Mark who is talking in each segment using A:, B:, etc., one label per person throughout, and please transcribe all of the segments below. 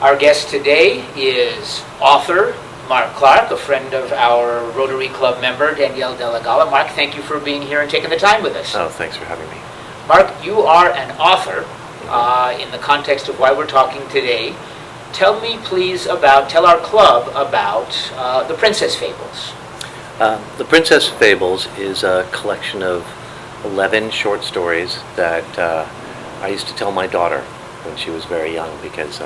A: Our guest today is author Marc, a friend of our Rotary Club member, Danielle Delagala. Marc, thank you for being here and taking the time with us.
B: Oh, thanks for having me.
A: Marc, you are an author in the context of why we're talking today. Tell our club about the Princess Fables.
B: The Princess Fables is a collection of 11 short stories that I used to tell my daughter when she was very young, because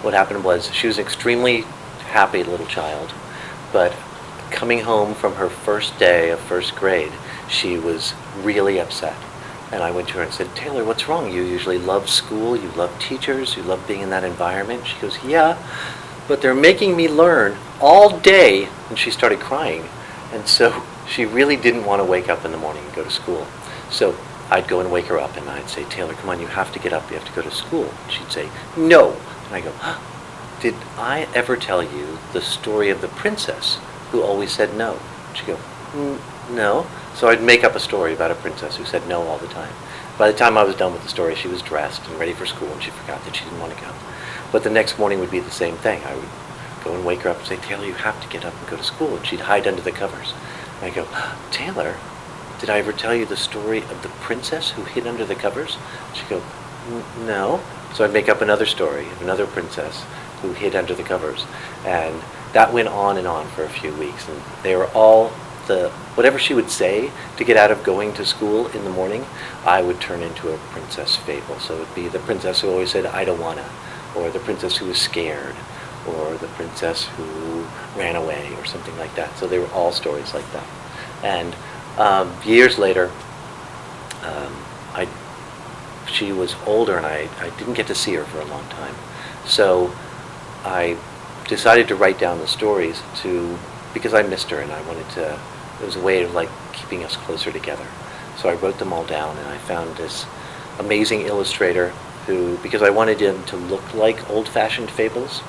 B: what happened was she was an extremely happy little child, but coming home from her first day of first grade, she was really upset. And I went to her and said, "Taylor, what's wrong? You usually love school, you love teachers, you love being in that environment." She goes, "Yeah, but they're making me learn all day." And she started crying. And so she really didn't want to wake up in the morning and go to school. So I'd go and wake her up and I'd say, "Taylor, come on, you have to get up, you have to go to school." And she'd say, "No." And I go, "Did I ever tell you the story of the princess who always said no?" She'd go, "No." So I'd make up a story about a princess who said no all the time. By the time I was done with the story, she was dressed and ready for school, and she forgot that she didn't want to go. But the next morning would be the same thing. I would go and wake her up and say, "Taylor, you have to get up and go to school." And she'd hide under the covers. And I go, "Taylor, did I ever tell you the story of the princess who hid under the covers?" She'd go, "No." So I'd make up another story of another princess who hid under the covers. And that went on and on for a few weeks. And they were all whatever she would say to get out of going to school in the morning, I would turn into a princess fable. So it would be the princess who always said, "I don't wanna," or the princess who was scared, or the princess who ran away, or something like that. So they were all stories like that. And years later, she was older, and I didn't get to see her for a long time. So I decided to write down the stories because I missed her, and I wanted to. It was a way of like keeping us closer together. So I wrote them all down, and I found this amazing illustrator because I wanted him to look like old-fashioned fables,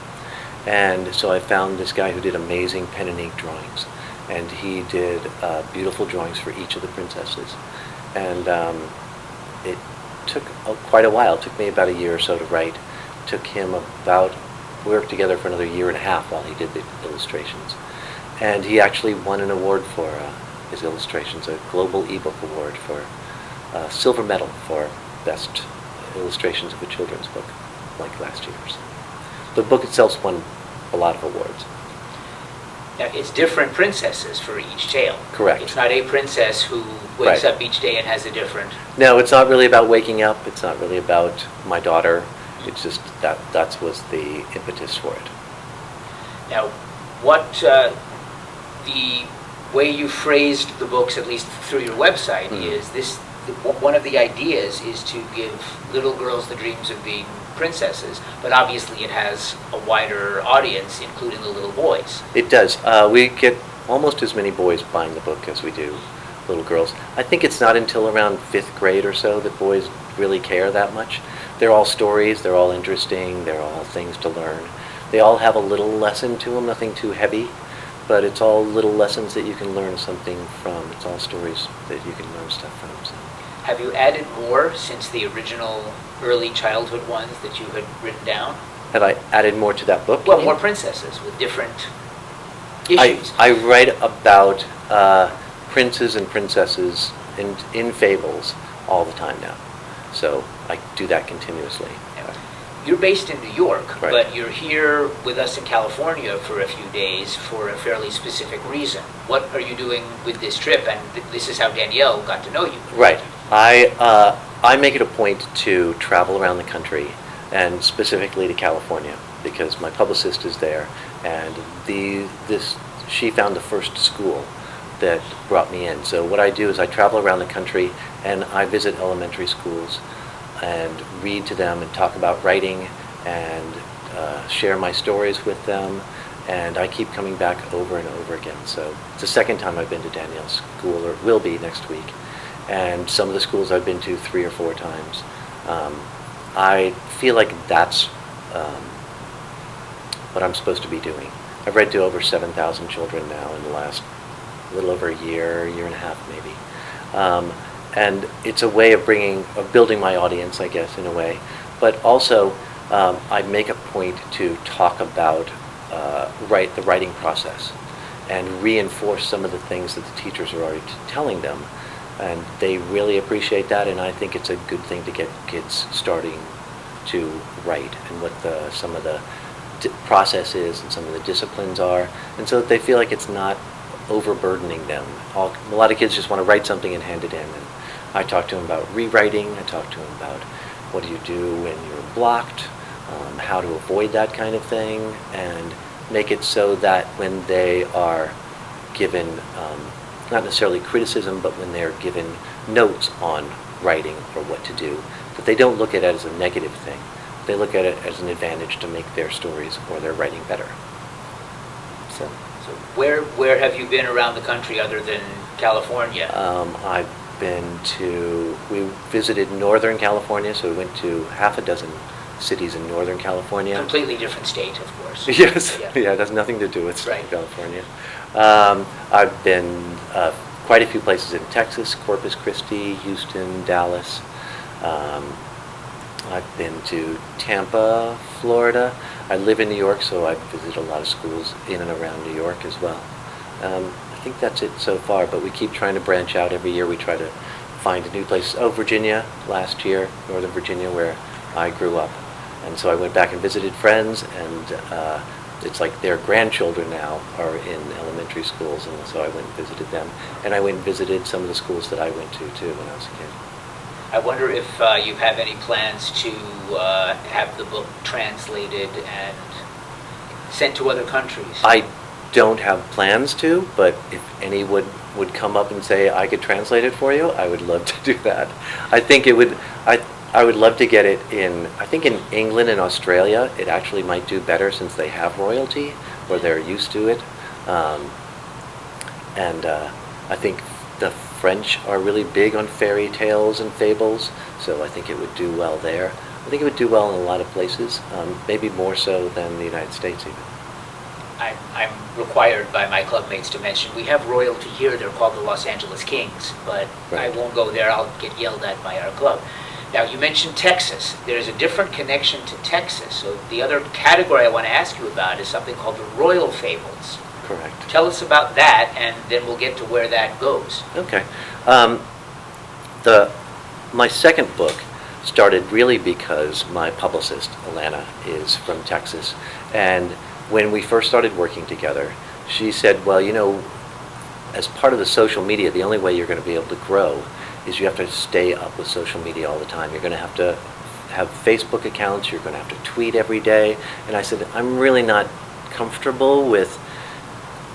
B: and so I found this guy who did amazing pen and ink drawings, and he did beautiful drawings for each of the princesses. And it took quite a while. It took me about a year or so to write. It took him we worked together for another year and a half while he did the illustrations. And he actually won an award for his illustrations, a global ebook award for silver medal for best illustrations of a children's book, like last year's. The book itself's won a lot of awards.
A: Now, it's different princesses for each tale.
B: Correct.
A: It's not a princess who wakes up each day and has a different...
B: No, it's not really about waking up. It's not really about my daughter. It's just that was the impetus for it.
A: Now, what the way you phrased the books, at least through your website, is this. One of the ideas is to give little girls the dreams of being princesses, but obviously it has a wider audience, including the little boys.
B: It does. We get almost as many boys buying the book as we do little girls. I think it's not until around 5th grade or so that boys really care that much. They're all stories, they're all interesting, they're all things to learn. They all have a little lesson to them, nothing too heavy, but it's all little lessons that you can learn something from. It's all stories that you can learn stuff from. So.
A: Have you added more since the original early childhood ones that you had written down?
B: Have I added more to that book?
A: Well, more princesses with different issues.
B: I write about princes and princesses in fables all the time now. So I do that continuously.
A: You're based in New York,
B: right.
A: But you're here with us in California for a few days for a fairly specific reason. What are you doing with this trip? And this is how Danielle got to know you.
B: Right. I make it a point to travel around the country, and specifically to California, because my publicist is there, and she found the first school that brought me in. So what I do is I travel around the country, and I visit elementary schools and read to them and talk about writing and share my stories with them, and I keep coming back over and over again. So it's the second time I've been to Danielle's school, or will be next week, and some of the schools I've been to 3 or 4 times. I feel like that's what I'm supposed to be doing. I've read to over 7,000 children now in the last little over a year and a half maybe. And it's a way of building my audience, I guess, in a way. But also, I make a point to talk about the writing process and reinforce some of the things that the teachers are already telling them. And they really appreciate that, and I think it's a good thing to get kids starting to write and what some of the process is and some of the disciplines are, and so that they feel like it's not overburdening them. A lot of kids just want to write something and hand it in, and I talk to them about rewriting. I talk to them about what do you do when you're blocked, how to avoid that kind of thing, and make it so that when they are given not necessarily criticism, but when they're given notes on writing or what to do, that they don't look at it as a negative thing. They look at it as an advantage to make their stories or their writing better. So
A: where have you been around the country other than California?
B: We visited Northern California, so we went to half a dozen cities in Northern California.
A: Completely different state, of course.
B: Yes,
A: yeah,
B: it has nothing to do with
A: right.
B: California. I've been quite a few places in Texas, Corpus Christi, Houston, Dallas. I've been to Tampa, Florida. I live in New York, so I've visited a lot of schools in and around New York as well. I think that's it so far, but we keep trying to branch out every year. We try to find a new place. Oh, Virginia, last year, Northern Virginia, where I grew up. And so I went back and visited friends, and it's like their grandchildren now are in elementary schools, and so I went and visited them. And I went and visited some of the schools that I went to, too, when I was a kid.
A: I wonder if you have any plans to have the book translated and sent to other countries.
B: I don't have plans to, but if any would come up and say I could translate it for you, I would love to do that. I think it would. I would love to get it in. I think in England and Australia, it actually might do better since they have royalty or they're used to it, and I think the French are really big on fairy tales and fables, so I think it would do well there. I think it would do well in a lot of places, maybe more so than the United States even.
A: I'm required by my clubmates to mention we have royalty here. They're called the Los Angeles Kings, but right. I won't go there. I'll get yelled at by our club. Now, you mentioned Texas. There's a different connection to Texas. So the other category I want to ask you about is something called the Royal Fables.
B: Correct.
A: Tell us about that, and then we'll get to where that goes.
B: Okay. My second book started really because my publicist, Alana, is from Texas. And when we first started working together, she said, well, you know, as part of the social media, the only way you're going to be able to grow is you have to stay up with social media all the time. You're going to have Facebook accounts. You're going to have to tweet every day. And I said, I'm really not comfortable with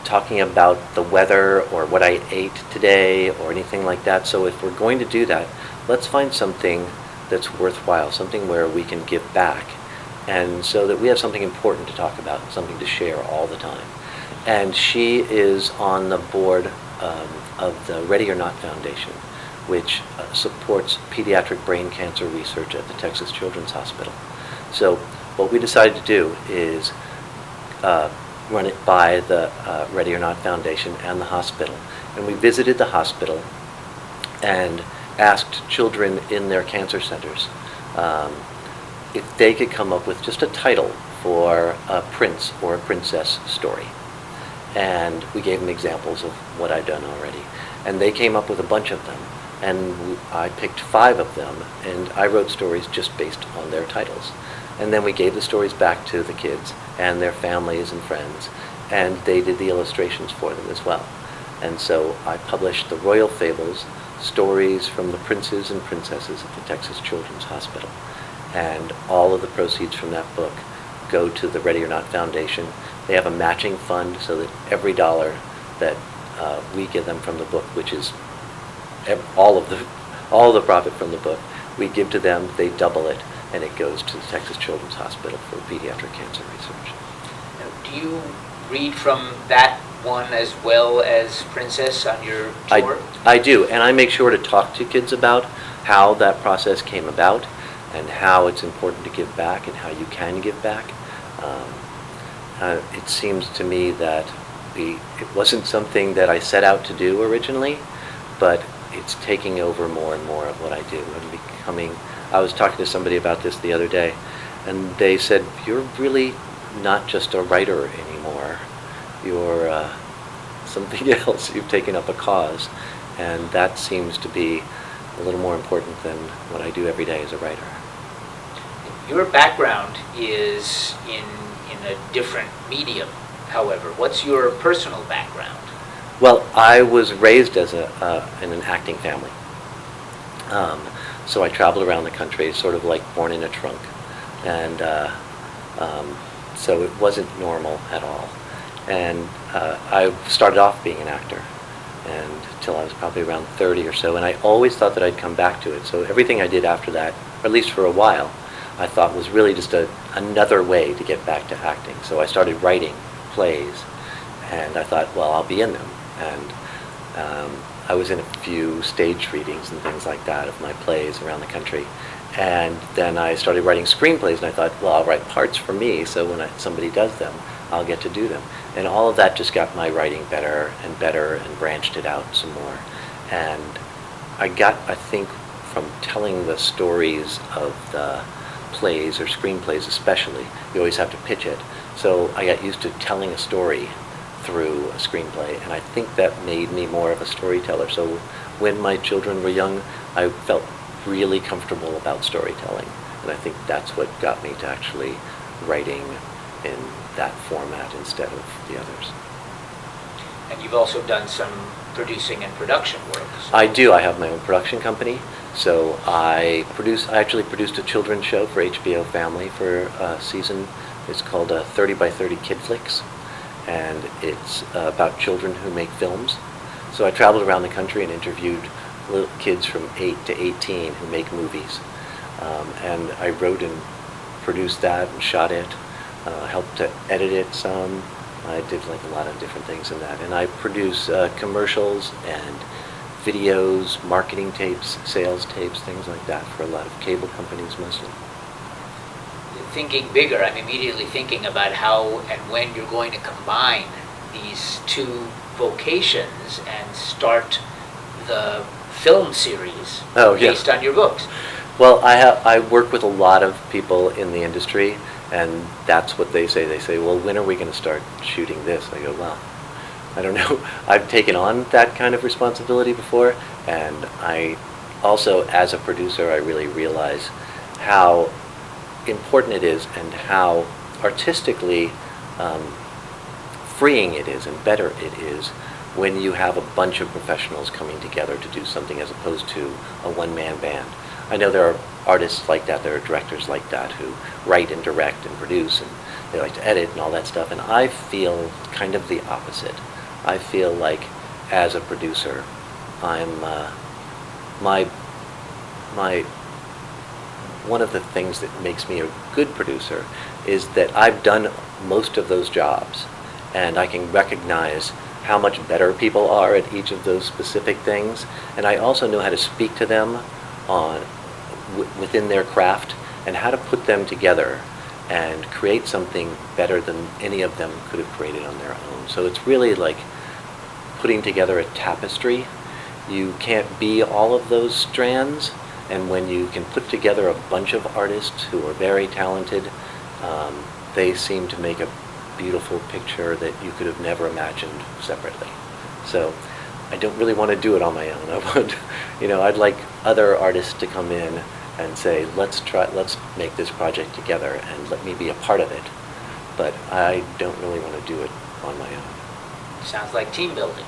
B: talking about the weather or what I ate today or anything like that. So if we're going to do that, let's find something that's worthwhile, something where we can give back, and so that we have something important to talk about, something to share all the time. And she is on the board of the Ready or Not Foundation, which supports pediatric brain cancer research at the Texas Children's Hospital. So what we decided to do is run it by the Ready or Not Foundation and the hospital. And we visited the hospital and asked children in their cancer centers if they could come up with just a title for a prince or a princess story. And we gave them examples of what I'd done already. And they came up with a bunch of them. And I picked 5 of them, and I wrote stories just based on their titles. And then we gave the stories back to the kids and their families and friends, and they did the illustrations for them as well. And so I published the Royal Fables, stories from the princes and princesses at the Texas Children's Hospital. And all of the proceeds from that book go to the Ready or Not Foundation. They have a matching fund so that every dollar that we give them from the book, which is all of the profit from the book, we give to them, they double it, and it goes to the Texas Children's Hospital for pediatric cancer research.
A: Now, do you read from that one as well as Princess on your tour?
B: I do, and I make sure to talk to kids about how that process came about and how it's important to give back and how you can give back. It seems to me that it wasn't something that I set out to do originally, but it's taking over more and more of what I do. I was talking to somebody about this the other day, And they said, "You're really not just a writer anymore. You're something else. You've taken up a cause." And that seems to be a little more important than what I do every day as a writer.
A: Your background is in a different medium, however. What's your personal background?
B: Well, I was raised as in an acting family. So I traveled around the country, sort of like born in a trunk. And so it wasn't normal at all. And I started off being an actor until I was probably around 30 or so, and I always thought that I'd come back to it. So everything I did after that, or at least for a while, I thought was really just another way to get back to acting. So I started writing plays, and I thought, well, I'll be in them. And I was in a few stage readings and things like that of my plays around the country. And then I started writing screenplays, and I thought, well, I'll write parts for me, so when somebody does them, I'll get to do them. And all of that just got my writing better and branched it out some more. And I think, from telling the stories of the plays or screenplays especially, you always have to pitch it. So I got used to telling a story through a screenplay, and I think that made me more of a storyteller. So when my children were young, I felt really comfortable about storytelling, and I think that's what got me to actually writing in that format instead of the others.
A: And you've also done some producing and production work. So.
B: I do. I have my own production company. So I actually produced a children's show for HBO Family for a season. It's called 30 by 30 Kid Flicks, and it's about children who make films. So I traveled around the country and interviewed little kids from 8 to 18 who make movies. And I wrote and produced that and shot it, helped to edit it some. I did like a lot of different things in that. And I produce commercials and videos, marketing tapes, sales tapes, things like that for a lot of cable companies mostly.
A: Thinking bigger, I'm immediately thinking about how and when you're going to combine these two vocations and start the film series based on your books.
B: Well, I work with a lot of people in the industry, and that's what they say. They say, well, when are we going to start shooting this? I go, well, I don't know. I've taken on that kind of responsibility before, and I also, as a producer, I really realize how important it is and how artistically freeing it is and better it is when you have a bunch of professionals coming together to do something as opposed to a one-man band. I know there are artists like that, there are directors like that who write and direct and produce, and they like to edit and all that stuff, and I feel kind of the opposite. I feel like, as a producer, I'm one of the things that makes me a good producer is that I've done most of those jobs, and I can recognize how much better people are at each of those specific things, and I also know how to speak to them within their craft and how to put them together and create something better than any of them could have created on their own. So it's really like putting together a tapestry. You can't be all of those strands, and when you can put together a bunch of artists who are very talented, they seem to make a beautiful picture that you could have never imagined separately. So I don't really want to do it on my own. I'd like other artists to come in and say, let's make this project together and let me be a part of it. But I don't really want to do it on my own.
A: Sounds like team building.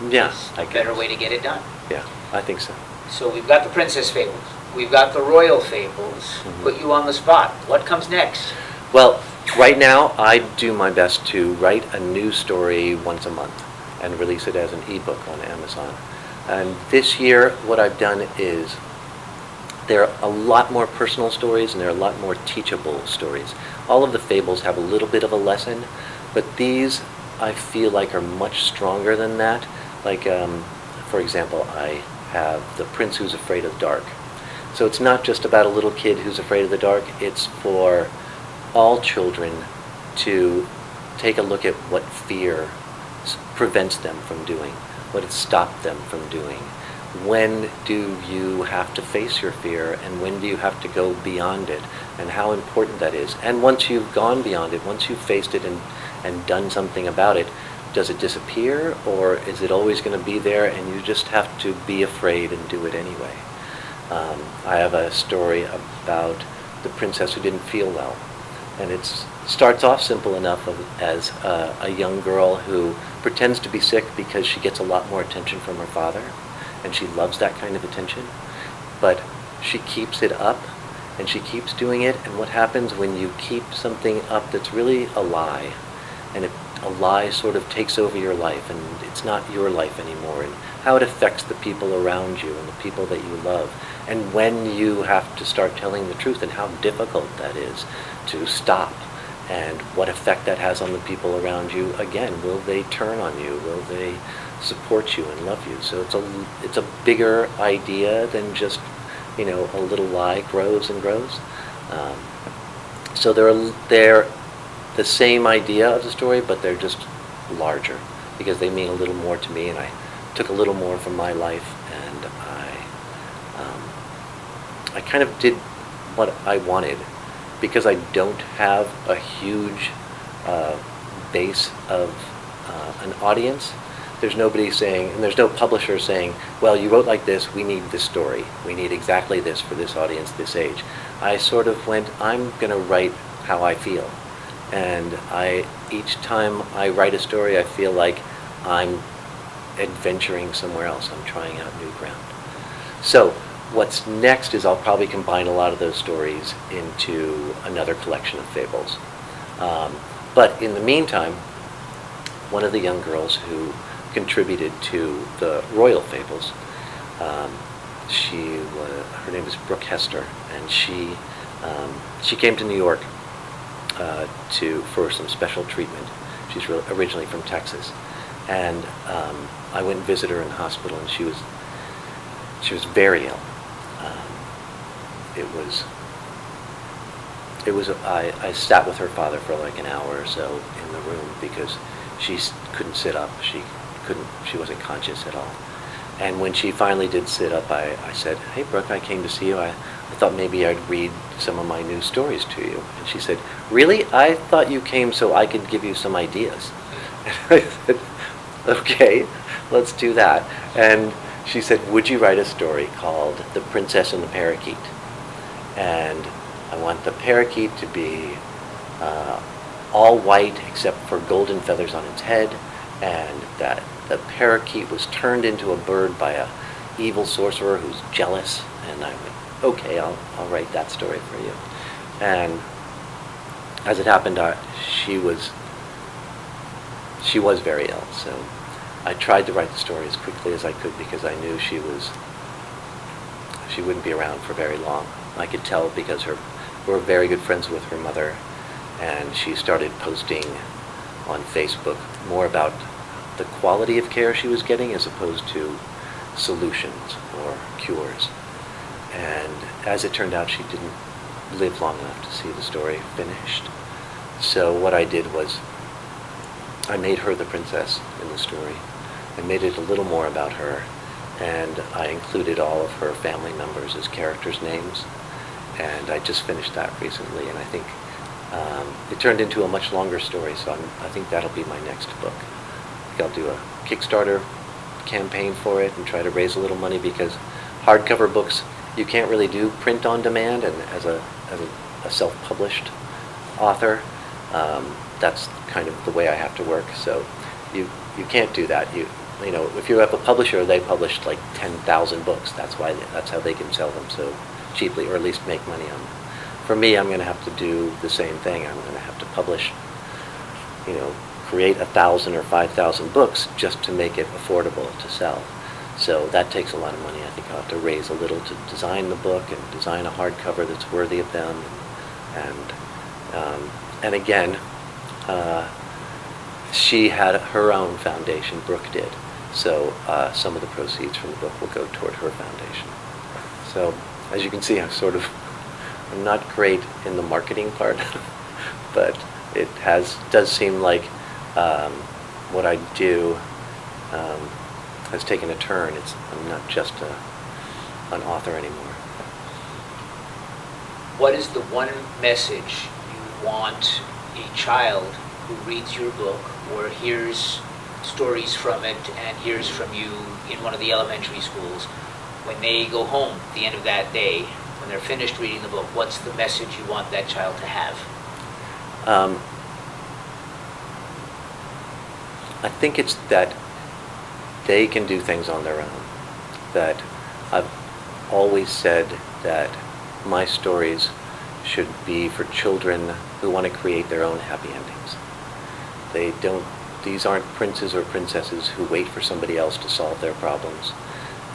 B: Yeah.
A: It's a better way to get it done.
B: Yeah, I think so.
A: So we've got the Princess Fables. We've got the Royal Fables.
B: Mm-hmm.
A: Put you on the spot. What comes next?
B: Well, right now I do my best to write a new story once a month and release it as an ebook on Amazon. And this year what I've done is there are a lot more personal stories and there are a lot more teachable stories. All of the fables have a little bit of a lesson, but these I feel like are much stronger than that. Like, for example, I have The Prince Who's Afraid of the Dark. So it's not just about a little kid who's afraid of the dark, it's for all children to take a look at what fear prevents them from doing, what it stopped them from doing, when do you have to face your fear, and when do you have to go beyond it, and how important that is. And once you've gone beyond it, once you've faced it and done something about it, does it disappear, or is it always going to be there and you just have to be afraid and do it anyway? I have a story about the princess who didn't feel well, and it starts off simple enough as a young girl who pretends to be sick because she gets a lot more attention from her father, and she loves that kind of attention, but she keeps it up, and she keeps doing it. And what happens when you keep something up that's really a lie, and a lie sort of takes over your life, and it's not your life anymore, and how it affects the people around you and the people that you love, and when you have to start telling the truth, and how difficult that is to stop, and what effect that has on the people around you. Again, will they turn on you? Will they support you and love you? So it's a bigger idea than just, a little lie grows and grows. So they're the same idea of the story, but they're just larger because they mean a little more to me, and I took a little more from my life, and I kind of did what I wanted because I don't have a huge base of an audience. There's nobody saying, and there's no publisher saying, well, you wrote like this, we need this story. We need exactly this for this audience, this age. I sort of went, I'm going to write how I feel. And each time I write a story, I feel like I'm adventuring somewhere else. I'm trying out new ground. So what's next is I'll probably combine a lot of those stories into another collection of fables. But in the meantime, one of the young girls who contributed to the Royal Fables, her name is Brooke Hester, and she came to New York for some special treatment. She's originally from Texas, and I went and visited her in the hospital, and she was very ill. I sat with her father for like an hour or so in the room because she couldn't sit up. She wasn't conscious at all. And when she finally did sit up, I said, hey, Brooke, I came to see you. I thought maybe I'd read some of my new stories to you. And she said, really? I thought you came so I could give you some ideas. And I said, okay, let's do that. And she said, would you write a story called The Princess and the Parakeet? And I want the parakeet to be all white except for golden feathers on its head, and that the parakeet was turned into a bird by a evil sorcerer who's jealous. And I went, okay, I'll write that story for you. And as it happened, she was very ill, so I tried to write the story as quickly as I could because I knew she wouldn't be around for very long. I could tell because we're very good friends with her mother, and she started posting on Facebook more about the quality of care she was getting as opposed to solutions or cures. And as it turned out, she didn't live long enough to see the story finished. So what I did was I made her the princess in the story. I made it a little more about her, and I included all of her family members as characters' names. And I just finished that recently, and I think it turned into a much longer story, so I think that'll be my next book. I think I'll do a Kickstarter campaign for it and try to raise a little money, because hardcover books, you can't really do print on demand, and as a self-published author, that's kind of the way I have to work. So you can't do that. You know, if you have a publisher, they publish like 10,000 books. That's how they can sell them so cheaply, or at least make money on them. For me, I'm going to have to do the same thing. I'm going to have to publish, create 1,000 or 5,000 books just to make it affordable to sell. So that takes a lot of money. I think I'll have to raise a little to design the book and design a hardcover that's worthy of them. And again, she had her own foundation, Brooke did. So some of the proceeds from the book will go toward her foundation. So as you can see, I'm not great in the marketing part, but it does seem like what I do has taken a turn. I'm not just an author anymore.
A: What is the one message you want a child who reads your book or hears stories from it and hears from you in one of the elementary schools, when they go home at the end of that day, when they're finished reading the book, what's the message you want that child to have?
B: I think it's that they can do things on their own. That I've always said that my stories should be for children who want to create their own happy endings. These aren't princes or princesses who wait for somebody else to solve their problems.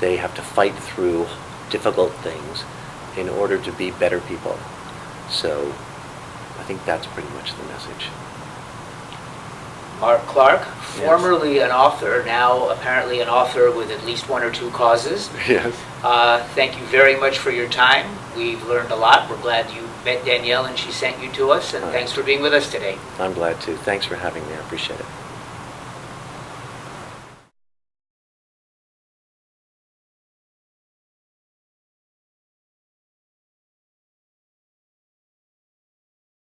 B: They have to fight through difficult things in order to be better people. So I think that's pretty much the message.
A: Marc Clark, formerly an author, now apparently an author with at least one or two causes.
B: Yes.
A: Thank you very much for your time. We've learned a lot. We're glad you met Danielle and she sent you to us, and thanks for being with us today.
B: I'm glad to. Thanks for having me. I appreciate it.